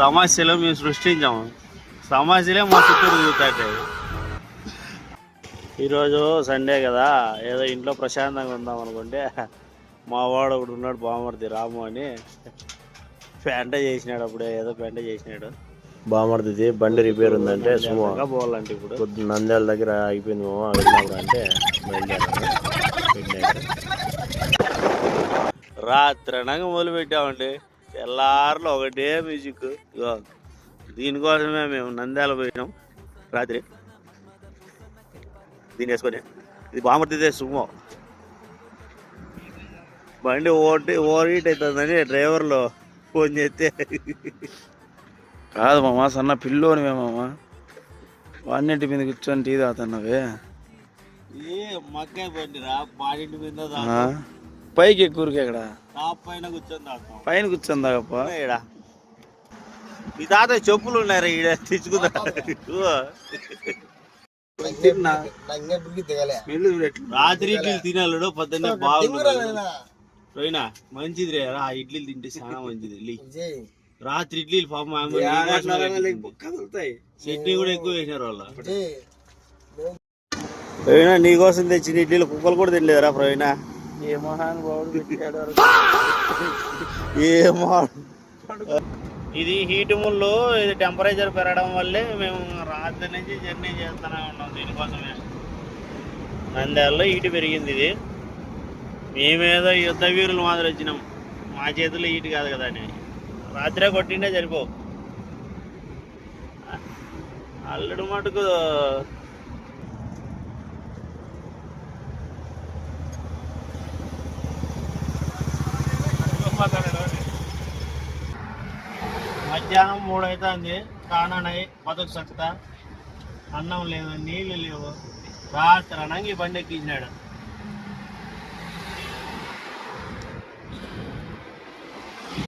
సమస్యలు మేము సృష్టించాము, సమస్యలే మా చుట్టూ తిరుగుతాయి. ఈరోజు సండే కదా, ఏదో ఇంట్లో ప్రశాంతంగా ఉందాం అనుకుంటే మా వాడు ఒకడు ఉన్నాడు, బామర్ది రాము అని, పెంట చేసినాడు. అప్పుడే ఏదో పెంట చేసినాడు. బామర్ది బండి రిపేర్ ఉందంటే సుమో పోవాలంటే ఇప్పుడు పొద్దున్న నంద్యాల దగ్గర ఆగిపోయింది. వెళ్ళినప్పుడు అంటే రాత్రి అనగా మొదలు పెట్టామండి. తెల్లారులో ఒకటే మ్యూజిక్. దీనికోసమే మేము నంద్యాల పోయినాం రాత్రి. దీన్ని వేసుకొని ఇది బామర్దిదే సుమో. బండి ఓవర్ హీట్ అవుతుందని డ్రైవర్లో ఫోన్ చేస్తే, కాదు మామ, సన్న పిల్లోని మామ, వాన్నింటి మీద కూర్చొని టీ తాగుతున్నావే. ఏ మక్కాయ బండి రా, బాడింటి మీద పైకి ఎక్కువరికి ఎక్కడ పైన కూర్చొని తాగుతాం. పైన కూర్చొని తాగప్ప. ఈడ మీ తాత చెప్పులు ఉన్నారా ఈడ తెచ్చుకుందా? రాత్రి ఇడ్లీలు తినాలడు, పొద్దున్నే బాగుంటుంది. పోయినా మంచిది రే, ఆ ఇడ్లీలు తింటే చాలా మంచిది. రాత్రి ఇడ్లీలు పాపం చట్నీ కూడా ఎక్కువ వేసినారు వాళ్ళు. ప్రవీణ నీకోసం తెచ్చిన ఇడ్లీలు కుక్కలు కూడా తినలేదురా ప్రవీణ. ఏ మహానుభావుడు పెట్టాడు. ఇది హీట్ ముళ్ళు. ఇది టెంపరేచర్ పెరగడం వల్లే మేము రాత్రి నుంచి జర్నీ చేస్తూనే ఉన్నాం. దీనికోసమే నంద్యాలలో హీట్ పెరిగింది. ఇది మేమేదో యుద్ధ వీరులు మాదిరి వచ్చినాం, మా చేతుల్లో హీట్ కాదు కదా అని. రాత్రే కొట్టిండే సరిపో. అల్లుడు మటుకు మధ్యాహ్నం 3 అవుతుంది. కాననై బతుకు సత్తా, అన్నం లేదు, నీళ్ళు లేవు. రాత్రి అనంగి బండి ఎక్కించినాడు.